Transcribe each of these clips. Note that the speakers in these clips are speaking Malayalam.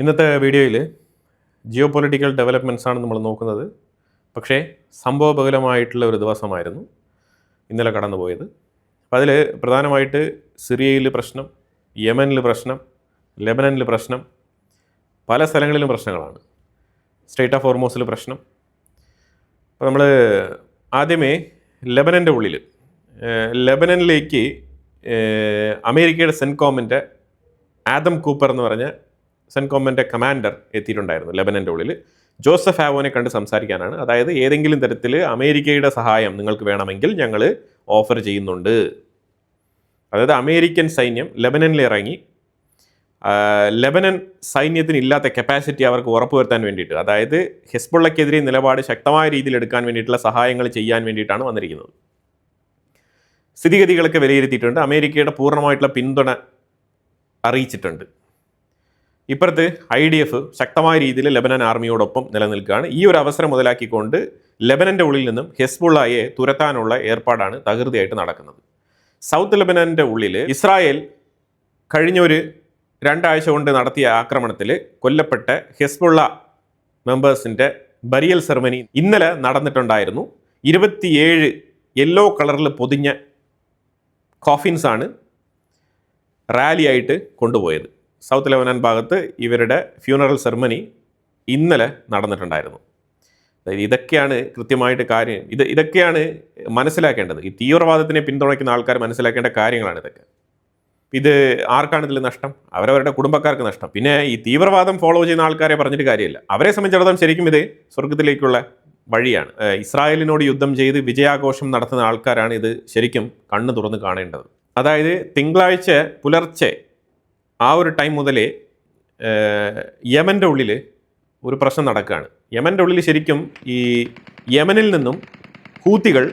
ഇന്നത്തെ വീഡിയോയിൽ ജിയോ പൊളിറ്റിക്കൽ ഡെവലപ്മെൻറ്റ്സ് ആണ് നമ്മൾ നോക്കുന്നത്. പക്ഷേ സംഭവബഹുലമായിട്ടുള്ള ഒരു ദിവസമായിരുന്നു ഇന്നലെ കടന്നുപോയത്. അപ്പോൾ അതിൽ പ്രധാനമായിട്ട് സിറിയയിൽ പ്രശ്നം, യമനിൽ പ്രശ്നം, ലെബനനിൽ പ്രശ്നം, പല സ്ഥലങ്ങളിലും പ്രശ്നങ്ങളാണ്. സ്ട്രെയിറ്റ് ഓഫ് ഹോർമോസിൽ പ്രശ്നം. അപ്പോൾ നമ്മൾ ആദ്യമേ ലെബനൻ്റെ ഉള്ളിൽ ലെബനനിലേക്ക് അമേരിക്കയുടെ സെൻകോമിൻ്റെ ആദം കൂപ്പർ എന്ന് പറഞ്ഞ സെൻകോമിൻ്റെ കമാൻഡർ എത്തിയിട്ടുണ്ടായിരുന്നു ലെബനൻ്റെ ഉള്ളിൽ. ജോസഫ് ഹാവോനെ കണ്ട് സംസാരിക്കാനാണ്. അതായത് ഏതെങ്കിലും തരത്തിൽ അമേരിക്കയുടെ സഹായം നിങ്ങൾക്ക് വേണമെങ്കിൽ ഞങ്ങൾ ഓഫർ ചെയ്യുന്നുണ്ട്. അതായത് അമേരിക്കൻ സൈന്യം ലെബനനിൽ ഇറങ്ങി ലെബനൻ സൈന്യത്തിന് ഇല്ലാത്ത കപ്പാസിറ്റി അവർക്ക് ഉറപ്പുവരുത്താൻ വേണ്ടിയിട്ട്, അതായത് ഹെസ്ബുള്ളക്കെതിരെ നിലപാട് ശക്തമായ രീതിയിൽ എടുക്കാൻ വേണ്ടിയിട്ടുള്ള സഹായങ്ങൾ ചെയ്യാൻ വേണ്ടിയിട്ടാണ് വന്നിരിക്കുന്നത്. സ്ഥിതിഗതികളൊക്കെ വിലയിരുത്തിയിട്ടുണ്ട്. അമേരിക്കയുടെ പൂർണ്ണമായിട്ടുള്ള പിന്തുണ അറിയിച്ചിട്ടുണ്ട്. ഇപ്പുറത്ത് IDF ശക്തമായ രീതിയിൽ ലെബനൻ ആർമിയോടൊപ്പം നിലനിൽക്കുകയാണ്. ഈ ഒരു അവസരം മുതലാക്കിക്കൊണ്ട് ലെബനൻ്റെ ഉള്ളിൽ നിന്നും ഹെസ്ബുള്ളയെ തുരത്താനുള്ള ഏർപ്പാടാണ് തകൃതിയായിട്ട് നടക്കുന്നത്. സൗത്ത് ലെബനൻ്റെ ഉള്ളിൽ ഇസ്രായേൽ കഴിഞ്ഞൊരു 2 ആഴ്ച കൊണ്ട് നടത്തിയ ആക്രമണത്തിൽ കൊല്ലപ്പെട്ട ഹെസ്ബുള്ള മെമ്പേഴ്സിൻ്റെ ബരിയൽ സെറമണി ഇന്നലെ നടന്നിട്ടുണ്ടായിരുന്നു. 27 യെല്ലോ കളറിൽ പൊതിഞ്ഞ കോഫിൻസാണ് റാലിയായിട്ട് കൊണ്ടുപോയത്. സൗത്ത് ലെബനൻ ഭാഗത്ത് ഇവരുടെ ഫ്യൂണറൽ സെറമണി ഇന്നലെ നടന്നിട്ടുണ്ടായിരുന്നു. ഇതൊക്കെയാണ് കൃത്യമായിട്ട് കാര്യം. ഇതൊക്കെയാണ് മനസ്സിലാക്കേണ്ടത്. ഈ തീവ്രവാദത്തിനെ പിന്തുണയ്ക്കുന്ന ആൾക്കാർ മനസ്സിലാക്കേണ്ട കാര്യങ്ങളാണ് ഇതൊക്കെ. ഇത് ആർക്കാണ് ഇതിൽ നഷ്ടം? അവരവരുടെ കുടുംബക്കാർക്ക് നഷ്ടം. പിന്നെ ഈ തീവ്രവാദം ഫോളോ ചെയ്യുന്ന ആൾക്കാരെ പറഞ്ഞിട്ട് കാര്യമില്ല. അവരെ സംബന്ധിച്ചിടത്തോളം ശരിക്കും ഇത് സ്വർഗത്തിലേക്കുള്ള വഴിയാണ്. ഇസ്രായേലിനോട് യുദ്ധം ചെയ്ത് വിജയാഘോഷം നടത്തുന്ന ആൾക്കാരാണ് ഇത് ശരിക്കും കണ്ണ് തുറന്ന് കാണേണ്ടത്. അതായത് തിങ്കളാഴ്ച പുലർച്ചെ ആ ഒരു ടൈം മുതലേ യമൻ്റെ ഉള്ളിൽ ഒരു പ്രശ്നം നടക്കുകയാണ്. യമൻ്റെ ഉള്ളിൽ ശരിക്കും ഈ യമനിൽ നിന്നും ഹൂത്തികൾ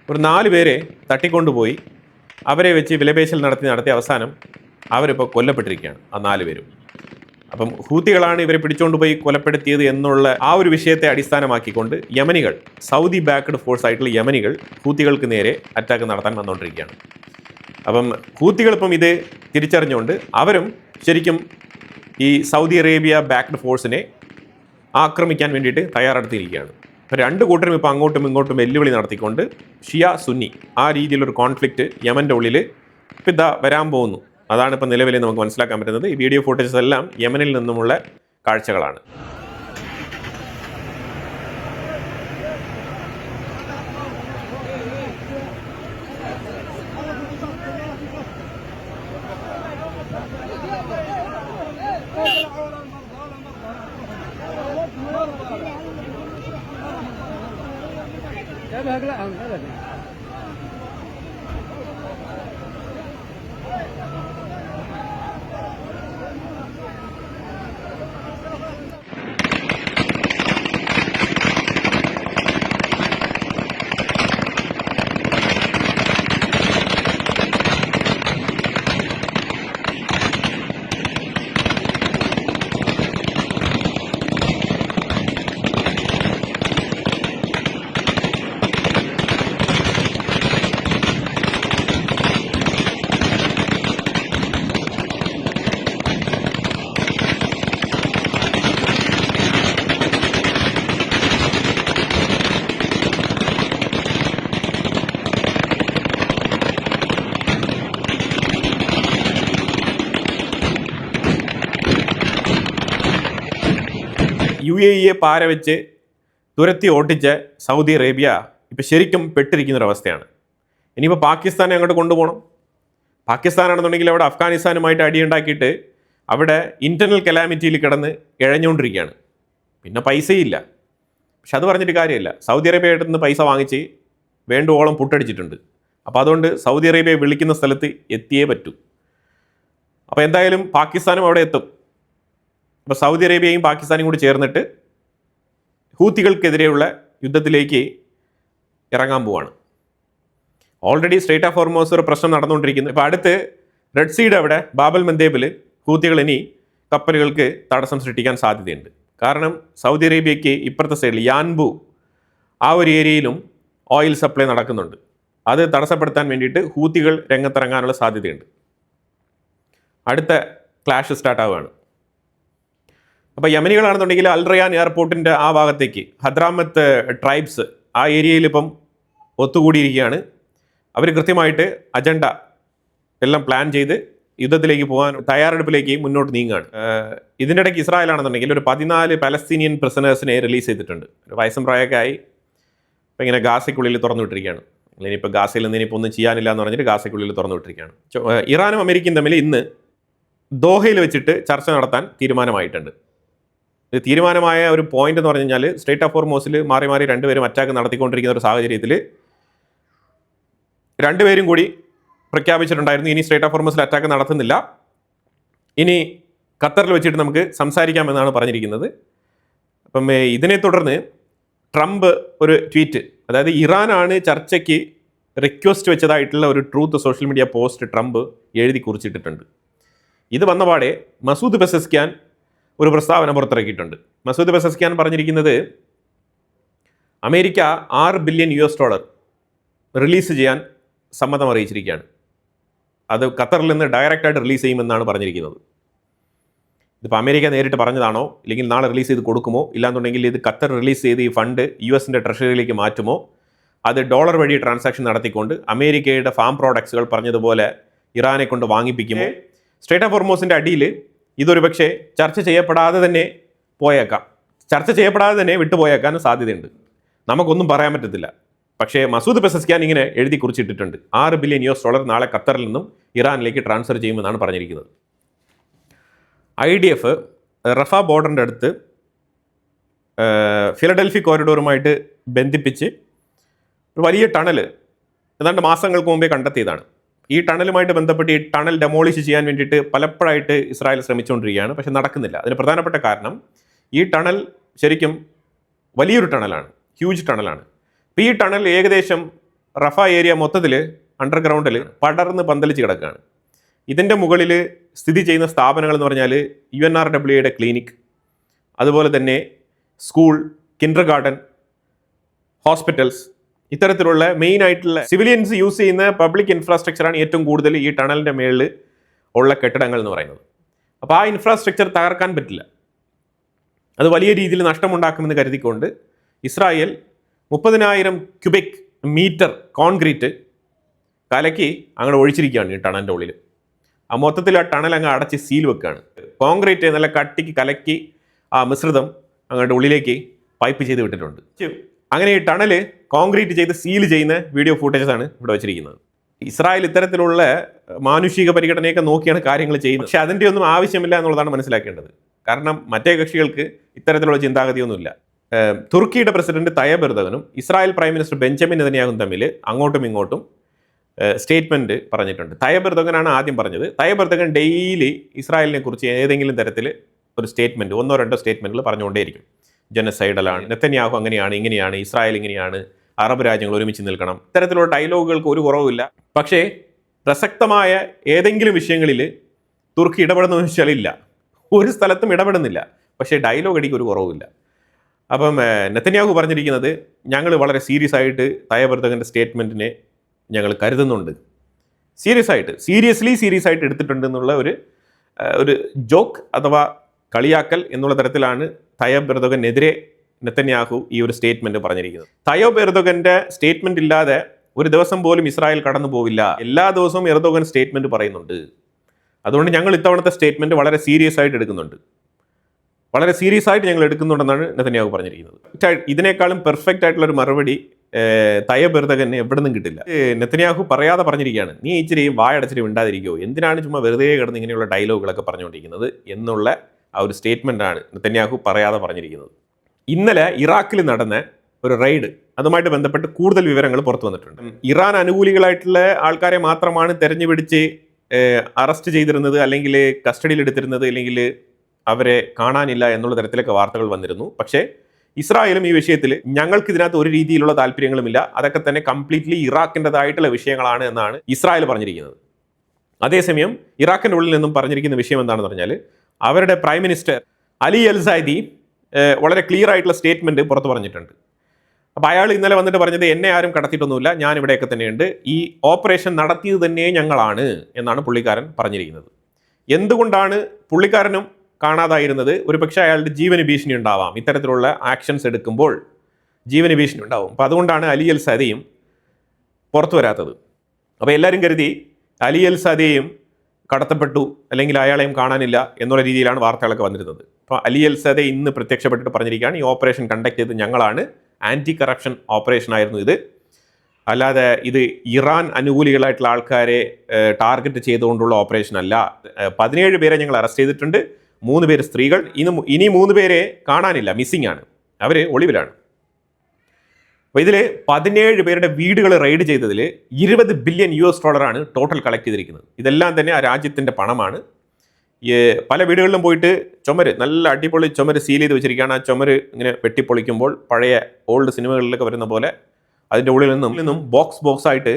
ഒരു 4 പേരെ തട്ടിക്കൊണ്ടുപോയി അവരെ വെച്ച് വിലപേശൽ നടത്തി അവസാനം അവരിപ്പോൾ കൊല്ലപ്പെട്ടിരിക്കുകയാണ്, ആ 4 പേരും. അപ്പം ഹൂത്തികളാണ് ഇവരെ പിടിച്ചുകൊണ്ടുപോയി കൊലപ്പെടുത്തിയത് എന്നുള്ള ആ ഒരു വിഷയത്തെ അടിസ്ഥാനമാക്കിക്കൊണ്ട് യമനികൾ, സൗദി ബാക്ക്ഡ് ഫോഴ്സ് ആയിട്ടുള്ള യമനികൾ ഹൂത്തികൾക്ക് നേരെ അറ്റാക്ക് നടത്താൻ വന്നുകൊണ്ടിരിക്കുകയാണ്. അപ്പം ഹൂത്തികളിപ്പം ഇത് തിരിച്ചറിഞ്ഞുകൊണ്ട് അവരും ശരിക്കും ഈ സൗദി അറേബ്യ ബാക്ക്ഡ് ഫോഴ്സിനെ ആക്രമിക്കാൻ വേണ്ടിയിട്ട് തയ്യാറെടുത്തിരിക്കുകയാണ്. അപ്പോൾ 2 കൂട്ടരും ഇപ്പോൾ അങ്ങോട്ടും ഇങ്ങോട്ടും വെല്ലുവിളി നടത്തിക്കൊണ്ട് ഷിയ സുന്നി ആ രീതിയിലൊരു കോൺഫ്ലിക്റ്റ് യമൻ്റെ ഉള്ളിൽ ഇപ്പം ഇതാ വരാൻ പോകുന്നു. അതാണ് ഇപ്പോൾ നിലവിൽ നമുക്ക് മനസ്സിലാക്കാൻ പറ്റുന്നത്. ഈ വീഡിയോ ഫുട്ടേജസ് എല്ലാം യമനിൽ നിന്നുമുള്ള കാഴ്ചകളാണ്. UAE പാര വെച്ച് തുരത്തി ഓട്ടിച്ച സൗദി അറേബ്യ ഇപ്പോൾ ശരിക്കും പെട്ടിരിക്കുന്നൊരവസ്ഥയാണ്. ഇനിയിപ്പോൾ പാകിസ്ഥാനെ അങ്ങോട്ട് കൊണ്ടുപോകണം. പാകിസ്ഥാനാണെന്നുണ്ടെങ്കിൽ അവിടെ അഫ്ഗാനിസ്ഥാനുമായിട്ട് അടിയുണ്ടാക്കിയിട്ട് അവിടെ ഇൻറ്റർണൽ കലാമിറ്റിയിൽ കിടന്ന് ഇഴഞ്ഞുകൊണ്ടിരിക്കുകയാണ്. പിന്നെ പൈസയില്ല. പക്ഷെ അത് പറഞ്ഞിട്ട് കാര്യമില്ല. സൗദി അറേബ്യയുടെ നിന്ന് പൈസ വാങ്ങിച്ച് വേണ്ടുവോളം പുട്ടടിച്ചിട്ടുണ്ട്. അപ്പോൾ അതുകൊണ്ട് സൗദി അറേബ്യ വിളിക്കുന്ന സ്ഥലത്ത് എത്തിയേ പറ്റൂ. അപ്പോൾ എന്തായാലും പാകിസ്ഥാനും അവിടെ എത്തും. അപ്പോൾ സൗദി അറേബ്യയും പാകിസ്ഥാനും കൂടി ചേർന്നിട്ട് ഹൂത്തികൾക്കെതിരെയുള്ള യുദ്ധത്തിലേക്ക് ഇറങ്ങാൻ പോവാണ്. ഓൾറെഡി സ്ട്രെയിറ്റ് ഓഫ് ഹോർമോസ് ഒരു പ്രശ്നം നടന്നുകൊണ്ടിരിക്കുന്നു. ഇപ്പോൾ അടുത്ത് റെഡ് സീയുടെ അവിടെ ബാബൽ മന്ദേബിൽ ഹൂത്തികൾ ഇനി കപ്പലുകൾക്ക് തടസ്സം സൃഷ്ടിക്കാൻ സാധ്യതയുണ്ട്. കാരണം സൗദി അറേബ്യയ്ക്ക് ഇപ്പുറത്തെ സൈഡിൽ യാൻബു ആ ഒരു ഏരിയയിലും ഓയിൽ സപ്ലൈ നടക്കുന്നുണ്ട്. അത് തടസ്സപ്പെടുത്താൻ വേണ്ടിയിട്ട് ഹൂത്തികൾ രംഗത്തിറങ്ങാനുള്ള സാധ്യതയുണ്ട്. അടുത്ത ക്ലാഷ് സ്റ്റാർട്ട് ആവുകയാണ്. അപ്പോൾ യമനികളാണെന്നുണ്ടെങ്കിൽ അൽ റയാൻ എയർപോർട്ടിൻ്റെ ആ ഭാഗത്തേക്ക് ഹദ്രാമത്ത് ട്രൈബ്സ് ആ ഏരിയയിൽ ഇപ്പം ഒത്തുകൂടിയിരിക്കുകയാണ്. അവർ കൃത്യമായിട്ട് അജണ്ട എല്ലാം പ്ലാൻ ചെയ്ത് യുദ്ധത്തിലേക്ക് പോകാൻ തയ്യാറെടുപ്പിലേക്ക് മുന്നോട്ട് നീങ്ങുകയാണ്. ഇതിൻ്റെ ഇടയ്ക്ക് ഇസ്രായേലാണെന്നുണ്ടെങ്കിൽ ഒരു 14 പലസ്തീനിയൻ പ്രിസണേഴ്സിനെ റിലീസ് ചെയ്തിട്ടുണ്ട്. ഒരു വയസ്സും പ്രായമൊക്കെ ആയി ഇപ്പം ഇങ്ങനെ ഗാസയ്ക്കുള്ളിൽ തുറന്നു വിട്ടിരിക്കുകയാണ്. ഇനിയിപ്പോൾ ഗാസയിൽ നിന്ന് ഇനിയിപ്പോൾ ഒന്നും ചെയ്യാനില്ല എന്ന് പറഞ്ഞിട്ട് ഗാസയ്ക്കുള്ളിൽ തുറന്നു വിട്ടിരിക്കുകയാണ്. ഇറാനും അമേരിക്കയും തമ്മിൽ ഇന്ന് ദോഹയിൽ വെച്ചിട്ട് ചർച്ച നടത്താൻ തീരുമാനമായിട്ടുണ്ട്. ഇത് തീരുമാനമായ ഒരു പോയിന്റ് എന്ന് പറഞ്ഞു കഴിഞ്ഞാൽ സ്ട്രേറ്റ് ഓഫ് ഹോർമൂസിൽ മാറി മാറി രണ്ടുപേരും അറ്റാക്ക് നടത്തിക്കൊണ്ടിരിക്കുന്ന ഒരു സാഹചര്യത്തിൽ രണ്ടുപേരും കൂടി പ്രഖ്യാപിച്ചിട്ടുണ്ടായിരുന്നു ഇനി സ്ട്രേറ്റ് ഓഫ് ഹോർമൂസിൽ അറ്റാക്ക് നടത്തുന്നില്ല, ഇനി ഖത്തറിൽ വെച്ചിട്ട് നമുക്ക് സംസാരിക്കാമെന്നാണ് പറഞ്ഞിരിക്കുന്നത്. അപ്പം ഇതിനെ തുടർന്ന് ട്രംപ് ഒരു ട്വീറ്റ്, അതായത് ഇറാനാണ് ചർച്ചയ്ക്ക് റിക്വസ്റ്റ് വെച്ചതായിട്ടുള്ള ഒരു truth social media post Trump എഴുതി കുറിച്ചിട്ടിട്ടുണ്ട്. ഇത് വന്നപാടെ മസൂദ് പെസസ്ക്യാൻ ഒരു പ്രസ്താവന പുറത്തിറക്കിയിട്ടുണ്ട്. മസൂദ് പെസസ്ക്യാൻ പറഞ്ഞിരിക്കുന്നത് അമേരിക്ക $6 ബില്യൺ റിലീസ് ചെയ്യാൻ സമ്മതം അറിയിച്ചിരിക്കുകയാണ്. അത് ഖത്തറിൽ നിന്ന് ഡയറക്റ്റായിട്ട് റിലീസ് ചെയ്യുമെന്നാണ് പറഞ്ഞിരിക്കുന്നത്. ഇതിപ്പോൾ അമേരിക്ക നേരിട്ട് പറഞ്ഞതാണോ, ഇല്ലെങ്കിൽ നാളെ റിലീസ് ചെയ്ത് കൊടുക്കുമോ, ഇല്ലാന്നുണ്ടെങ്കിൽ ഇത് ഖത്തർ റിലീസ് ചെയ്ത് ഈ ഫണ്ട് US ട്രഷറിയിലേക്ക് മാറ്റുമോ, അത് ഡോളർ വഴി ട്രാൻസാക്ഷൻ നടത്തിക്കൊണ്ട് അമേരിക്കയുടെ ഫാം പ്രോഡക്ട്സുകൾ പറഞ്ഞതുപോലെ ഇറാനെ കൊണ്ട് വാങ്ങിപ്പിക്കുമോ, സ്ട്രേറ്റ് ഓഫ് ഹോർമൂസിൻ്റെ അടിയിൽ ഇതൊരു പക്ഷേ ചർച്ച ചെയ്യപ്പെടാതെ തന്നെ പോയേക്കാം, ചർച്ച ചെയ്യപ്പെടാതെ തന്നെ വിട്ടുപോയേക്കാനും സാധ്യതയുണ്ട്. നമുക്കൊന്നും പറയാൻ പറ്റത്തില്ല. പക്ഷേ മസൂദ് പെസസ്ക്യാൻ ഇങ്ങനെ എഴുതി കുറിച്ചിട്ടിട്ടുണ്ട്, $6 ബില്യൺ നാളെ ഖത്തറിൽ നിന്നും ഇറാനിലേക്ക് ട്രാൻസ്ഫർ ചെയ്യുമെന്നാണ് പറഞ്ഞിരിക്കുന്നത്. IDF റഫ ബോർഡറിൻ്റെ അടുത്ത് ഫിലഡൽഫി കോറിഡോറുമായിട്ട് ബന്ധിപ്പിച്ച് ഒരു വലിയ ടണൽ ഏതാണ്ട് മാസങ്ങൾക്ക് മുമ്പേ കണ്ടെത്തിയതാണ്. ഈ ടണലുമായിട്ട് ബന്ധപ്പെട്ട് ഈ ടണൽ ഡെമോളിഷ് ചെയ്യാൻ വേണ്ടിയിട്ട് പലപ്പോഴായിട്ട് ഇസ്രായേൽ ശ്രമിച്ചുകൊണ്ടിരിക്കുകയാണ്, പക്ഷെ നടക്കുന്നില്ല. അതിന് പ്രധാനപ്പെട്ട കാരണം ഈ ടണൽ ശരിക്കും വലിയൊരു ടണലാണ്, ഹ്യൂജ് ടണലാണ്. അപ്പോൾ ഈ ടണൽ ഏകദേശം റഫ ഏരിയ മൊത്തത്തിൽ അണ്ടർഗ്രൗണ്ടിൽ പടർന്ന് പന്തലിച്ച് കിടക്കുകയാണ്. ഇതിൻ്റെ മുകളിൽ സ്ഥിതി ചെയ്യുന്ന സ്ഥാപനങ്ങൾ എന്ന് പറഞ്ഞാൽ UNRWAയുടെ ക്ലിനിക്, അതുപോലെ തന്നെ സ്കൂൾ, കിൻഡർ ഗാർഡൻ, ഹോസ്പിറ്റൽസ്, ഇത്തരത്തിലുള്ള മെയിൻ ആയിട്ടുള്ള സിവിലിയൻസ് യൂസ് ചെയ്യുന്ന പബ്ലിക് ഇൻഫ്രാസ്ട്രക്ചറാണ് ഏറ്റവും കൂടുതൽ ഈ ടണലിൻ്റെ മേളിൽ ഉള്ള കെട്ടിടങ്ങൾ എന്ന് പറയുന്നത്. അപ്പോൾ ആ ഇൻഫ്രാസ്ട്രക്ചർ തകർക്കാൻ പറ്റില്ല, അത് വലിയ രീതിയിൽ നഷ്ടമുണ്ടാക്കുമെന്ന് കരുതിക്കൊണ്ട് ഇസ്രായേൽ 30,000 ക്യൂബിക് മീറ്റർ കോൺക്രീറ്റ് കലക്കി അങ്ങോട്ട് ഒഴിച്ചിരിക്കുകയാണ് ഈ ടണലിൻ്റെ ഉള്ളിൽ. ആ മൊത്തത്തിൽ ആ ടണൽ അങ്ങ് അടച്ച് സീൽ വെക്കുകയാണ്. കോൺക്രീറ്റ് നല്ല കട്ടിക്ക് കലക്കി ആ മിശ്രിതം അങ്ങോട്ട് ഉള്ളിലേക്ക് പൈപ്പ് ചെയ്ത് വിട്ടിട്ടുണ്ട്. അങ്ങനെ ഈ ടണല് കോൺക്രീറ്റ് ചെയ്ത് സീൽ ചെയ്യുന്ന വീഡിയോ ഫുട്ടേജസാണ് ഇവിടെ വെച്ചിരിക്കുന്നത്. ഇസ്രായേൽ ഇത്തരത്തിലുള്ള മാനുഷിക പരിഗണനയൊക്കെ നോക്കിയാണ് കാര്യങ്ങൾ ചെയ്യുന്നത്. പക്ഷെ അതിൻ്റെ ഒന്നും ആവശ്യമില്ല എന്നുള്ളതാണ് മനസ്സിലാക്കേണ്ടത്. കാരണം മറ്റേ കക്ഷികൾക്ക് ഇത്തരത്തിലുള്ള ചിന്താഗതിയൊന്നുമില്ല. തുർക്കിയുടെ പ്രസിഡന്റ് തയ്യബ് എർദോഗനും ഇസ്രായേൽ പ്രൈം മിനിസ്റ്റർ ബെഞ്ചമിൻ നെതന്യാഹുവും തമ്മിൽ അങ്ങോട്ടും ഇങ്ങോട്ടും സ്റ്റേറ്റ്മെൻറ്റ് പറഞ്ഞിട്ടുണ്ട്. തയ്യബ് എർദോഗനാണ് ആദ്യം പറഞ്ഞത്. തയ്യബ് എർദോഗൻ ഡെയിലി ഇസ്രായേലിനെ കുറിച്ച് ഏതെങ്കിലും തരത്തിൽ ഒരു സ്റ്റേറ്റ്മെൻറ്റ്, 1-2 സ്റ്റേറ്റ്മെൻറ്റുകൾ പറഞ്ഞുകൊണ്ടേയിരിക്കും. ജനസൈഡലാണ്, നെതന്യാഹു അങ്ങനെയാണ്, ഇങ്ങനെയാണ്, ഇസ്രായേൽ ഇങ്ങനെയാണ്, അറബ് രാജ്യങ്ങൾ ഒരുമിച്ച് നിൽക്കണം, ഇത്തരത്തിലുള്ള ഡയലോഗുകൾക്ക് ഒരു കുറവുമില്ല. പക്ഷേ പ്രസക്തമായ ഏതെങ്കിലും വിഷയങ്ങളിൽ തുർക്കി ഇടപെടുന്ന വെച്ചാൽ ഇല്ല, ഒരു സ്ഥലത്തും ഇടപെടുന്നില്ല. പക്ഷേ ഡയലോഗ് അടിക്ക് ഒരു കുറവുമില്ല. അപ്പം നെതന്യാഹു പറഞ്ഞിരിക്കുന്നത്, ഞങ്ങൾ വളരെ സീരിയസ് ആയിട്ട് തയ്യബ് എർദോഗൻ്റെ സ്റ്റേറ്റ്മെൻറ്റിനെ ഞങ്ങൾ കരുതുന്നുണ്ട്, സീരിയസ് ആയിട്ട് എടുത്തിട്ടുണ്ട് എന്നുള്ള ഒരു ജോക്ക് അഥവാ കളിയാക്കൽ എന്നുള്ള തരത്തിലാണ് തയ്യബ് എർദോഗനെതിരെ നെതന്യാഹു ഈ ഒരു സ്റ്റേറ്റ്മെൻറ്റ് പറഞ്ഞിരിക്കുന്നത്. തയ്യബ് എർദോഗൻ്റെ സ്റ്റേറ്റ്മെൻറ്റ് ഇല്ലാതെ ഒരു ദിവസം പോലും ഇസ്രായേൽ കടന്നു പോവില്ല. എല്ലാ ദിവസവും എർദോഗൻ സ്റ്റേറ്റ്മെൻറ്റ് പറയുന്നുണ്ട്. അതുകൊണ്ട് ഞങ്ങൾ ഇത്തവണത്തെ സ്റ്റേറ്റ്മെൻറ്റ് വളരെ സീരിയസ് ആയിട്ട് എടുക്കുന്നുണ്ട്, വളരെ സീരിയസ് ആയിട്ട് ഞങ്ങൾ എടുക്കുന്നുണ്ടെന്നാണ് നെതന്യാഹു പറഞ്ഞിരിക്കുന്നത്. ഇതിനേക്കാളും പെർഫെക്റ്റ് ആയിട്ടുള്ള ഒരു മറുപടി തയ്യബ് എർദോഗന് എവിടെ നിന്നും കിട്ടില്ല. നെതന്യാഹു പറയാതെ പറഞ്ഞിരിക്കുകയാണ്, നീ ഇച്ചിരി വായടച്ചിരി മിണ്ടാതിരിക്കുമോ, എന്തിനാണ് ചുമ്മാ വെറുതെ കിടന്ന് ഇങ്ങനെയുള്ള ഡയലോഗുകളൊക്കെ പറഞ്ഞുകൊണ്ടിരിക്കുന്നത് എന്നുള്ള ആ ഒരു സ്റ്റേറ്റ്മെൻറ്റാണ് നെതന്യാഹു പറയാതെ പറഞ്ഞിരിക്കുന്നത്. ഇന്നലെ ഇറാഖിൽ നടന്ന ഒരു റെയ്ഡ്, അതുമായിട്ട് ബന്ധപ്പെട്ട് കൂടുതൽ വിവരങ്ങൾ പുറത്തു വന്നിട്ടുണ്ട്. ഇറാൻ അനുകൂലികളായിട്ടുള്ള ആൾക്കാരെ മാത്രമാണ് തെരഞ്ഞുപിടിച്ച് അറസ്റ്റ് ചെയ്തിരുന്നത്, അല്ലെങ്കിൽ കസ്റ്റഡിയിൽ എടുത്തിരുന്നത്, അല്ലെങ്കിൽ അവരെ കാണാനില്ല എന്നുള്ള തരത്തിലൊക്കെ വാർത്തകൾ വന്നിരുന്നു. പക്ഷേ ഇസ്രായേലും ഈ വിഷയത്തിൽ ഞങ്ങൾക്ക് ഇതിനകത്ത് ഒരു രീതിയിലുള്ള താല്പര്യങ്ങളുമില്ല, അതൊക്കെ തന്നെ കംപ്ലീറ്റ്ലി ഇറാഖിൻ്റെതായിട്ടുള്ള വിഷയങ്ങളാണ് എന്നാണ് ഇസ്രായേൽ പറഞ്ഞിരിക്കുന്നത്. അതേസമയം ഇറാഖിൻ്റെ ഉള്ളിൽ നിന്നും പറഞ്ഞിരിക്കുന്ന വിഷയം എന്താണെന്ന് പറഞ്ഞാൽ, അവരുടെ പ്രൈം മിനിസ്റ്റർ അലി അൽ സൈദി വളരെ ക്ലിയർ ആയിട്ടുള്ള സ്റ്റേറ്റ്മെൻറ്റ് പുറത്ത് പറഞ്ഞിട്ടുണ്ട്. അപ്പോൾ അയാൾ ഇന്നലെ വന്നിട്ട് പറഞ്ഞത്, എന്നെ ആരും കടത്തിയിട്ടൊന്നുമില്ല, ഞാൻ ഇവിടെയൊക്കെ തന്നെയുണ്ട്, ഈ ഓപ്പറേഷൻ നടത്തിയത് തന്നെ ഞങ്ങളാണ് എന്നാണ് പുള്ളിക്കാരൻ പറഞ്ഞിരിക്കുന്നത്. എന്തുകൊണ്ടാണ് പുള്ളിക്കാരനും കാണാതായിരുന്നത് ഒരു പക്ഷേ അയാളുടെ ജീവന് ഭീഷണി ഉണ്ടാവാം. ഇത്തരത്തിലുള്ള ആക്ഷൻസ് എടുക്കുമ്പോൾ ജീവന് ഭീഷണി ഉണ്ടാവും. അപ്പോൾ അതുകൊണ്ടാണ് അലി അൽ സദയും പുറത്തു വരാത്തത്. അപ്പോൾ എല്ലാവരും കരുതി അലി അൽ സദയും കടത്തപ്പെട്ടു അല്ലെങ്കിൽ അയാളെയും കാണാനില്ല എന്നുള്ള രീതിയിലാണ് വാർത്തകളൊക്കെ വന്നിരുന്നത്. അപ്പോൾ അലി അൽ സദ ഇന്ന് പ്രത്യക്ഷപ്പെട്ടിട്ട് പറഞ്ഞിരിക്കുകയാണ്, ഈ ഓപ്പറേഷൻ കണ്ടക്ട് ചെയ്ത് ഞങ്ങളാണ്, ആൻറ്റി കറപ്ഷൻ ഓപ്പറേഷൻ ആയിരുന്നു ഇത്, അല്ലാതെ ഇത് ഇറാൻ അനുകൂലികളായിട്ടുള്ള ആൾക്കാരെ ടാർഗറ്റ് ചെയ്തുകൊണ്ടുള്ള ഓപ്പറേഷൻ അല്ല. 17 പേരെ ഞങ്ങൾ അറസ്റ്റ് ചെയ്തിട്ടുണ്ട്, 3 പേര് സ്ത്രീകൾ, ഇനി 3 പേരെ കാണാനില്ല, മിസ്സിംഗ് ആണ്, അവർ ഒളിവിലാണ്. അപ്പോൾ ഇതിൽ 17 പേരുടെ വീടുകൾ റെയ്ഡ് ചെയ്തതിൽ $20 ബില്യൺ ടോട്ടൽ കളക്ട് ചെയ്തിരിക്കുന്നത്. ഇതെല്ലാം തന്നെ ആ രാജ്യത്തിൻ്റെ പണമാണ്. പല വീടുകളിലും പോയിട്ട് ചുമര്, നല്ല അടിപൊളി ചുമര് സീൽ ചെയ്ത് വെച്ചിരിക്കുകയാണ്. ആ ചുമര് ഇങ്ങനെ വെട്ടിപ്പൊളിക്കുമ്പോൾ പഴയ ഓൾഡ് സിനിമകളിലൊക്കെ വരുന്ന പോലെ അതിൻ്റെ ഉള്ളിൽ നിന്നും ബോക്സ് ആയിട്ട്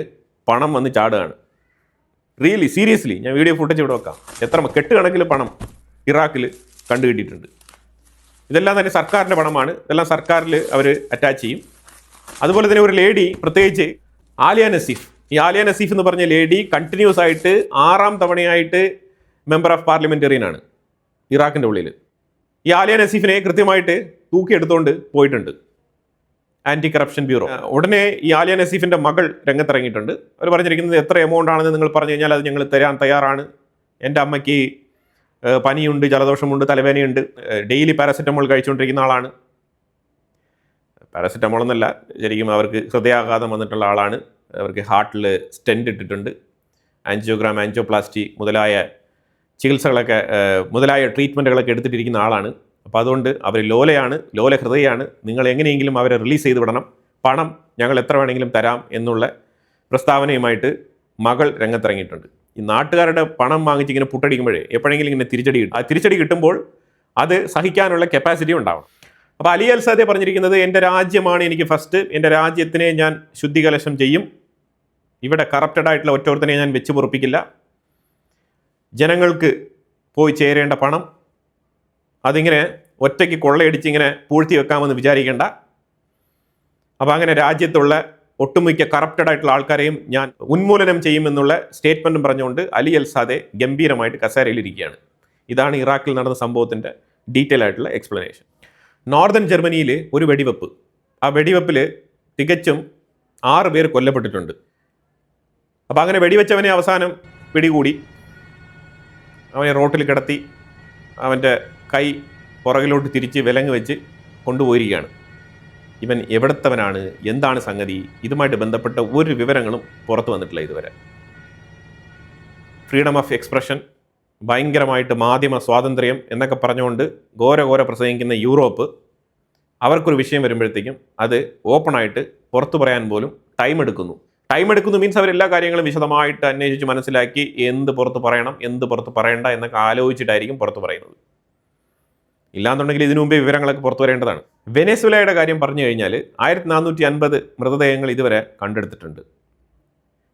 പണം വന്ന് ചാടുകയാണ്. റിയലി സീരിയസ്ലി ഞാൻ വീഡിയോ ഫുട്ടേജ് ഇവിടെ വെക്കാം. എത്ര കെട്ടുകണക്കിൽ പണം ഇറാഖിൽ കണ്ടുകിട്ടിയിട്ടുണ്ട്. ഇതെല്ലാം തന്നെ സർക്കാരിൻ്റെ പണമാണ്. ഇതെല്ലാം സർക്കാരിൽ അവർ അറ്റാച്ച് ചെയ്യും. അതുപോലെ തന്നെ ഒരു ലേഡി, പ്രത്യേകിച്ച് ആലിയ നസീഫ്, ഈ ആലിയ നസീഫ് എന്ന് പറഞ്ഞ ലേഡി കണ്ടിന്യൂസ് ആയിട്ട് 6ാം തവണയായിട്ട് മെമ്പർ ഓഫ് പാർലമെന്റേറിയൻ ആണ് ഇറാഖിൻ്റെ ഉള്ളിൽ. ഈ ആലിയ നസീഫിനെ കൃത്യമായിട്ട് തൂക്കിയെടുത്തുകൊണ്ട് പോയിട്ടുണ്ട് ആൻറ്റി കറപ്ഷൻ ബ്യൂറോ. ഉടനെ ഈ ആലിയ നസീഫിൻ്റെ മകൾ രംഗത്തിറങ്ങിയിട്ടുണ്ട്. അവർ പറഞ്ഞിരിക്കുന്നത് എത്ര എമൗണ്ട് ആണെന്ന് നിങ്ങൾ പറഞ്ഞു കഴിഞ്ഞാൽ അത് ഞങ്ങൾ തരാൻ തയ്യാറാണ്. എൻ്റെ അമ്മയ്ക്ക് പനിയുണ്ട്, ജലദോഷമുണ്ട്, തലവേദനയുണ്ട്, ഡെയിലി പാരസെറ്റമോൾ കഴിച്ചുകൊണ്ടിരിക്കുന്ന ആളാണ്. പാരസെറ്റമോൾ എന്നല്ല, ശരിക്കും അവർക്ക് ഹൃദയാഘാതം വന്നിട്ടുള്ള ആളാണ്. അവർക്ക് ഹാർട്ടിൽ സ്റ്റെൻറ്റ് ഇട്ടിട്ടുണ്ട്, ആൻജിയോഗ്രാം, ആൻജിയോപ്ലാസ്റ്റി മുതലായ ചികിത്സകളൊക്കെ, മുതലായ ട്രീറ്റ്മെൻറ്റുകളൊക്കെ എടുത്തിട്ടിരിക്കുന്ന ആളാണ്. അപ്പോൾ അതുകൊണ്ട് അവർ ലോല ഹൃദയമാണ്, നിങ്ങൾ എങ്ങനെയെങ്കിലും അവരെ റിലീസ് ചെയ്ത് വിടണം, പണം ഞങ്ങൾ എത്ര വേണമെങ്കിലും തരാം എന്നുള്ള പ്രസ്താവനയുമായിട്ട് മകൾ രംഗത്തിറങ്ങിയിട്ടുണ്ട്. ഈ നാട്ടുകാരുടെ പണം വാങ്ങിച്ച് ഇങ്ങനെ പുട്ടടിക്കുമ്പോഴേ എപ്പോഴെങ്കിലും ഇങ്ങനെ തിരിച്ചടി കിട്ടും. ആ തിരിച്ചടി കിട്ടുമ്പോൾ അത് സഹിക്കാനുള്ള കപ്പാസിറ്റി ഉണ്ടാവണം. അപ്പോൾ അലി അൽ സദ പറഞ്ഞിരിക്കുന്നത്, എൻ്റെ രാജ്യമാണ് എനിക്ക് ഫസ്റ്റ്, എൻ്റെ രാജ്യത്തിനെ ഞാൻ ശുദ്ധികലശം ചെയ്യും, ഇവിടെ കറപ്റ്റഡ് ആയിട്ടുള്ള ഒറ്റോർത്തനെ ഞാൻ വെച്ച് പൊറുപ്പിക്കില്ല, ജനങ്ങൾക്ക് പോയി ചേരേണ്ട പണം അതിങ്ങനെ ഒറ്റയ്ക്ക് കൊള്ളയടിച്ച് ഇങ്ങനെ പൂഴ്ത്തി വെക്കാമെന്ന് വിചാരിക്കേണ്ട. അപ്പോൾ അങ്ങനെ രാജ്യത്തുള്ള ഒട്ടുമിക്ക കറപ്റ്റഡ് ആയിട്ടുള്ള ആൾക്കാരെയും ഞാൻ ഉന്മൂലനം ചെയ്യുമെന്നുള്ള സ്റ്റേറ്റ്മെൻറ്റും പറഞ്ഞുകൊണ്ട് അലി അൽ സദ ഗംഭീരമായിട്ട് കസേരയിലിരിക്കുകയാണ്. ഇതാണ് ഇറാഖിൽ നടന്ന സംഭവത്തിൻ്റെ ഡീറ്റെയിൽ ആയിട്ടുള്ള എക്സ്പ്ലനേഷൻ. നോർത്തേൺ ജർമ്മനിയിൽ ഒരു വെടിവെപ്പ്, ആ വെടിവെപ്പിൽ തികച്ചും 6 പേർ കൊല്ലപ്പെട്ടിട്ടുണ്ട്. അപ്പോൾ അങ്ങനെ വെടിവെച്ചവനെ അവസാനം പിടികൂടി, അവനെ റോട്ടിൽ കിടത്തി, അവൻ്റെ കൈ പുറകിലോട്ട് തിരിച്ച് വിലങ്ങ് വെച്ച് കൊണ്ടുപോയിരിക്കുകയാണ്. ഇവൻ എവിടത്തവനാണ്, എന്താണ് സംഗതി, ഇതുമായിട്ട് ബന്ധപ്പെട്ട ഒരു വിവരങ്ങളും പുറത്തു വന്നിട്ടില്ല ഇതുവരെ. ഫ്രീഡം ഓഫ് എക്സ്പ്രഷൻ, ഭയങ്കരമായിട്ട് മാധ്യമ സ്വാതന്ത്ര്യം എന്നൊക്കെ പറഞ്ഞുകൊണ്ട് ഘോര പ്രസംഗിക്കുന്ന യൂറോപ്പ്, അവർക്കൊരു വിഷയം വരുമ്പോഴത്തേക്കും അത് ഓപ്പണായിട്ട് പുറത്തു പറയാൻ പോലും ടൈം എടുക്കുന്നു മീൻസ് അവരെല്ലാ കാര്യങ്ങളും വിശദമായിട്ട് അന്വേഷിച്ച് മനസ്സിലാക്കി എന്ത് പുറത്ത് പറയണം, എന്ത് പുറത്ത് പറയണ്ട എന്നൊക്കെ ആലോചിച്ചിട്ടായിരിക്കും പുറത്ത് പറയുന്നത്. ഇല്ലാന്നുണ്ടെങ്കിൽ ഇതിനു മുമ്പേ വിവരങ്ങളൊക്കെ പുറത്തു വരേണ്ടതാണ്. വെനസ്വേലയുടെ കാര്യം പറഞ്ഞു കഴിഞ്ഞാൽ 1450 മൃതദേഹങ്ങൾ ഇതുവരെ കണ്ടെടുത്തിട്ടുണ്ട്.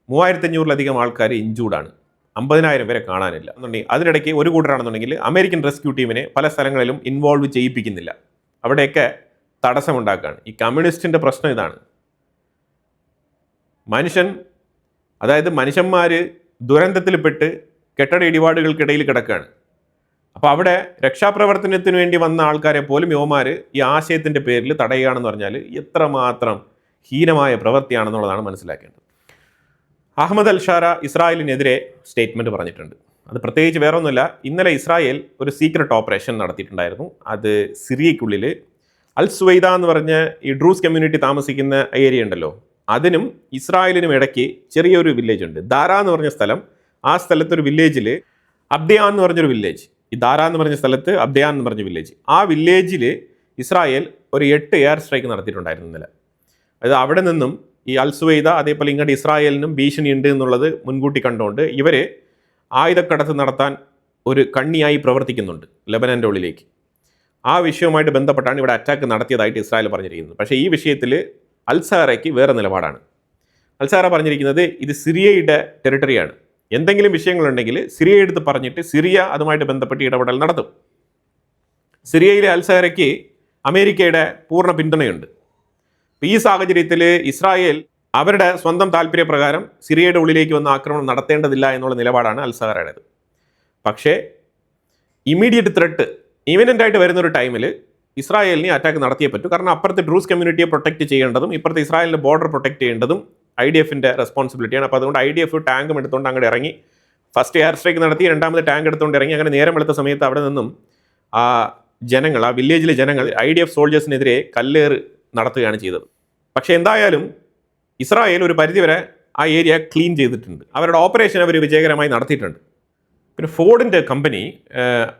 3500-ലധികം ആൾക്കാർ ഇഞ്ചൂർഡാണ്, 50,000 പേരെ കാണാനില്ല എന്നുണ്ടെങ്കിൽ. അതിനിടയ്ക്ക് ഒരു കൂട്ടരാണെന്നുണ്ടെങ്കിൽ അമേരിക്കൻ റെസ്ക്യൂ ടീമിനെ പല സ്ഥലങ്ങളിലും ഇൻവോൾവ് ചെയ്യിപ്പിക്കുന്നില്ല, അവിടെയൊക്കെ തടസ്സമുണ്ടാക്കുകയാണ്. ഈ കമ്മ്യൂണിസ്റ്റിൻ്റെ പ്രശ്നം ഇതാണ്. മനുഷ്യന്മാർ ദുരന്തത്തിൽപ്പെട്ട് കെട്ടിട ഇടിപാടുകൾക്കിടയിൽ കിടക്കുകയാണ്. അപ്പോൾ അവിടെ രക്ഷാപ്രവർത്തനത്തിന് വേണ്ടി വന്ന ആൾക്കാരെ പോലും യുവമാർ ഈ ആശയത്തിൻ്റെ പേരിൽ തടയുകയാണെന്ന് പറഞ്ഞാൽ എത്രമാത്രം ഹീനമായ പ്രവൃത്തിയാണെന്നുള്ളതാണ് മനസ്സിലാക്കേണ്ടത്. അഹമ്മദ് അൽ ഷാര ഇസ്രായേലിനെതിരെ സ്റ്റേറ്റ്മെൻറ്റ് പറഞ്ഞിട്ടുണ്ട്. അത് പ്രത്യേകിച്ച് വേറെ ഒന്നുമില്ല. ഇന്നലെ ഇസ്രായേൽ ഒരു സീക്രട്ട് ഓപ്പറേഷൻ നടത്തിയിട്ടുണ്ടായിരുന്നു. അത് സിറിയയ്ക്കുള്ളിൽ അൽ സുവൈദ എന്ന് പറഞ്ഞ ഈ ഡ്രൂസ് കമ്മ്യൂണിറ്റി താമസിക്കുന്ന ഏരിയ ഉണ്ടല്ലോ, അതിനും ഇസ്രായേലിനും ഇടയ്ക്ക് ചെറിയൊരു വില്ലേജ് ഉണ്ട്, ദാര എന്ന് പറഞ്ഞ സ്ഥലം. ആ സ്ഥലത്തൊരു വില്ലേജിൽ അബ്ദയാൻ എന്ന് പറഞ്ഞൊരു വില്ലേജ്, ഈ ദാര എന്ന് പറഞ്ഞ സ്ഥലത്ത് അബ്ദയാൻ എന്ന് പറഞ്ഞ വില്ലേജ്, ആ വില്ലേജിൽ ഇസ്രായേൽ ഒരു 8 എയർ സ്ട്രൈക്ക് നടത്തിയിട്ടുണ്ടായിരുന്നു ഇന്നലെ. അതായത് അവിടെ നിന്നും ഈ അൽ സുവൈദ അതേപോലെ ഇങ്ങോട്ട് ഇസ്രായേലിനും ഭീഷണി ഉണ്ട് എന്നുള്ളത് മുൻകൂട്ടി കണ്ടുകൊണ്ട് ഇവർ ആയുധക്കടത്ത് നടത്താൻ ഒരു കണ്ണിയായി പ്രവർത്തിക്കുന്നുണ്ട് ലെബനൻ്റെ ഉള്ളിലേക്ക്. ആ വിഷയവുമായിട്ട് ബന്ധപ്പെട്ടാണ് ഇവിടെ അറ്റാക്ക് നടത്തിയതായിട്ട് ഇസ്രായേൽ പറഞ്ഞിരിക്കുന്നത്. പക്ഷേ ഈ വിഷയത്തിൽ അൽസാറയ്ക്ക് വേറെ നിലപാടാണ്. അൽസാറ പറഞ്ഞിരിക്കുന്നത് ഇത് സിറിയയുടെ ടെറിട്ടറിയാണ്, എന്തെങ്കിലും വിഷയങ്ങളുണ്ടെങ്കിൽ സിറിയ എടുത്ത് പറഞ്ഞിട്ട് സിറിയ അതുമായിട്ട് ബന്ധപ്പെട്ട് ഇടപെടൽ നടത്തും. സിറിയയിലെ അൽസാറയ്ക്ക് അമേരിക്കയുടെ പൂർണ്ണ പിന്തുണയുണ്ട്. ഈ സാഹചര്യത്തിൽ ഇസ്രായേൽ അവരുടെ സ്വന്തം താല്പര്യപ്രകാരം സിറിയയുടെ ഉള്ളിലേക്ക് വന്ന് ആക്രമണം നടത്തേണ്ടതില്ല എന്നുള്ള നിലപാടാണ് അൽസാറയുടേത്. പക്ഷേ ഇമ്മീഡിയറ്റ് ത്രെട്ട് ഇമിനൻ്റ് ആയിട്ട് വരുന്ന ഒരു ടൈമിൽ ഇസ്രായേലിനെ അറ്റാക്ക് നടത്തിയേ പറ്റൂ. കാരണം അപ്പുറത്തെ ഡ്രൂസ് കമ്മ്യൂണിറ്റിയെ പ്രൊട്ടക്ട് ചെയ്യേണ്ടതും ഇപ്പുറത്തെ ഇസ്രായേലിൻ്റെ ബോർഡർ പ്രൊട്ടക്ട് ചെയ്യേണ്ടതും IDFൻ്റെ റെസ്പോൺസിബിലിറ്റിയാണ്. അപ്പോൾ അതുകൊണ്ട് IDF ടാങ്കും എടുത്തുകൊണ്ട് അങ്ങോട്ട് ഇറങ്ങി ഫസ്റ്റ് എയർ സ്ട്രൈക്ക് നടത്തി, രണ്ടാമത് ടാങ്ക് എടുത്തുകൊണ്ട് ഇറങ്ങി. അങ്ങനെ നേരം വെളുത്ത സമയത്ത് അവിടെ നിന്നും ആ ജനങ്ങൾ, ആ വില്ലേജിലെ ജനങ്ങൾ IDF സോൾജേഴ്സിനെതിരെ കല്ലേറ് നടത്തുകയാണ് ചെയ്തത്. പക്ഷേ എന്തായാലും ഇസ്രായേൽ ഒരു പരിധിവരെ ആ ഏരിയ ക്ലീൻ ചെയ്തിട്ടുണ്ട്. അവരുടെ ഓപ്പറേഷൻ അവർ വിജയകരമായി നടത്തിയിട്ടുണ്ട്. പിന്നെ ഫോർഡിൻ്റെ കമ്പനി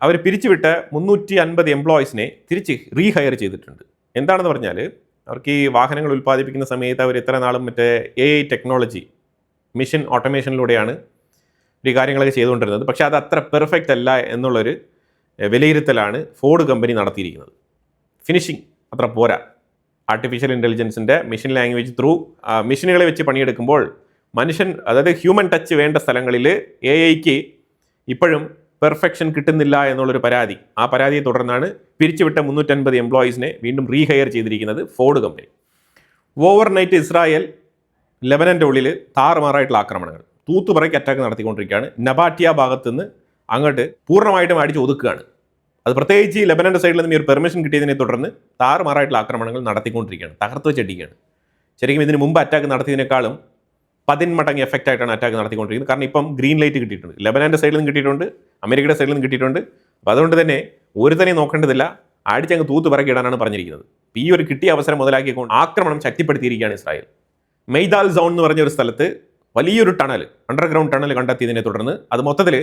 അവർ പിരിച്ചുവിട്ട 350 എംപ്ലോയീസിനെ തിരിച്ച് റീഹയർ ചെയ്തിട്ടുണ്ട്. എന്താണെന്ന് പറഞ്ഞാൽ അവർക്ക് ഈ വാഹനങ്ങൾ ഉൽപ്പാദിപ്പിക്കുന്ന സമയത്ത് അവർ ഇത്ര നാളും മറ്റേ AI ടെക്നോളജി, മിഷൻ ഓട്ടോമേഷനിലൂടെയാണ് ഈ കാര്യങ്ങളൊക്കെ ചെയ്തുകൊണ്ടിരുന്നത്. പക്ഷേ അത് അത്ര പെർഫെക്റ്റ് അല്ല എന്നുള്ളൊരു വിലയിരുത്തലാണ് ഫോർഡ് കമ്പനി നടത്തിയിരിക്കുന്നത്. ഫിനിഷിംഗ് അത്ര പോരാ. ആർട്ടിഫിഷ്യൽ ഇൻ്റലിജൻസിൻ്റെ മെഷീൻ ലാംഗ്വേജ് ത്രൂ മെഷീനുകളെ വെച്ച് പണിയെടുക്കുമ്പോൾ മനുഷ്യൻ, അതായത് ഹ്യൂമൻ ടച്ച് വേണ്ട സ്ഥലങ്ങളിൽ AIക്ക് ഇപ്പോഴും പെർഫെക്ഷൻ കിട്ടുന്നില്ല എന്നുള്ളൊരു പരാതി. ആ പരാതിയെ തുടർന്നാണ് പിരിച്ചുവിട്ട 350 എംപ്ലോയീസിനെ വീണ്ടും റീഹയർ ചെയ്തിരിക്കുന്നത് ഫോർഡ് കമ്പനി. ഓവർനൈറ്റ് ഇസ്രായേൽ ലെബനൻ്റെ ഉള്ളിൽ താറുമാറായിട്ടുള്ള ആക്രമണങ്ങൾ, തൂത്തുപറയ്ക്ക് അറ്റാക്ക് നടത്തിക്കൊണ്ടിരിക്കുകയാണ്. നബാറ്റിയ ഭാഗത്തു നിന്ന് അങ്ങോട്ട് പൂർണ്ണമായിട്ടും അടിച്ച് ഒതുക്കുകയാണ്. അത് പ്രത്യേകിച്ച് ഈ ലെബനൻ്റെ സൈഡിൽ നിന്ന് ഈ ഒരു പെർമിഷൻ കിട്ടിയതിനെ തുടർന്ന് താറുമാറായിട്ടുള്ള ആക്രമണങ്ങൾ നടത്തിക്കൊണ്ടിരിക്കുകയാണ്, തകർത്ത് വെച്ചടിക്കുകയാണ്. ശരിക്കും ഇതിന് മുമ്പ് അറ്റാക്ക് നടത്തിയതിനേക്കാളും 10 മടങ്ങ് എഫക്റ്റ് ആയിട്ടാണ് അറ്റാക്ക് നടത്തിക്കൊണ്ടിരിക്കുന്നത്. കാരണം ഇപ്പം ഗ്രീൻ ലൈറ്റ് കിട്ടിയിട്ടുണ്ട്, ലെബനാൻ്റെ സൈഡിൽ നിന്ന് കിട്ടിയിട്ടുണ്ട്, അമേരിക്കയുടെ സൈഡിൽ നിന്ന് കിട്ടിയിട്ടുണ്ട്. അപ്പോൾ അതുകൊണ്ട് തന്നെ ഒരു തന്നെ നോക്കേണ്ടതില്ല, അടിച്ചങ്ങ് തൂത്ത് പറക്കിയിടാനാണ് പറഞ്ഞിരിക്കുന്നത്. ഈ ഒരു കിട്ടിയ അവസരം മുതലാക്കിക്കൊണ്ട് ആക്രമണം ശക്തിപ്പെടുത്തിയിരിക്കുകയാണ് ഇസ്രായേൽ. മെയ്ദാൽ സോൺ എന്ന് പറഞ്ഞ ഒരു സ്ഥലത്ത് വലിയൊരു ടണൽ, അണ്ടർഗ്രൗണ്ട് ടണൽ കണ്ടെത്തിയതിനെ തുടർന്ന് അത് മൊത്തത്തിൽ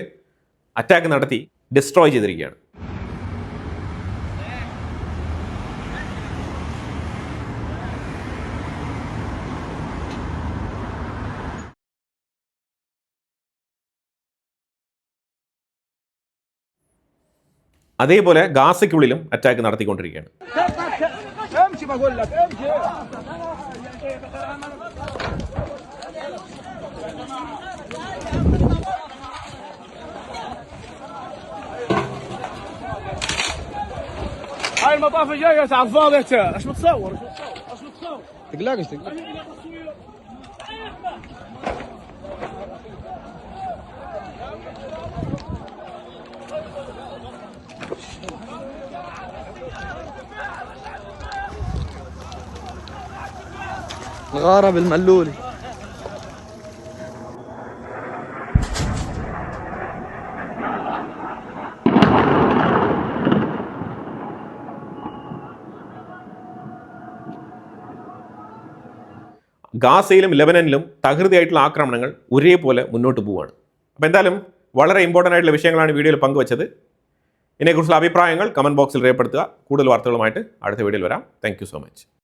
അറ്റാക്ക് നടത്തി ഡിസ്ട്രോയ് ചെയ്തിരിക്കുകയാണ്. അതേപോലെ ഗാസയ്ക്കുള്ളിലും അറ്റാക്ക് നടത്തിക്കൊണ്ടിരിക്കുകയാണ്. هاي المطافي جاية على الفاضي انت ايش بتصور؟ تقلقش الغارة بالملولي. ഗാസയിലും ലെബനനിലും തകൃതിയായിട്ടുള്ള ആക്രമണങ്ങൾ ഒരേപോലെ മുന്നോട്ട് പോവുകയാണ്. അപ്പോൾ എന്തായാലും വളരെ ഇമ്പോർട്ടൻ്റ് ആയിട്ടുള്ള വിഷയങ്ങളാണ് വീഡിയോയിൽ പങ്കുവച്ചത്. ഇതിനെക്കുറിച്ചുള്ള അഭിപ്രായങ്ങൾ കമൻറ്റ് ബോക്സിൽ രേഖപ്പെടുത്തുക. കൂടുതൽ വാർത്തകളുമായിട്ട് അടുത്ത വീഡിയോയിൽ വരാം. Thank you so much.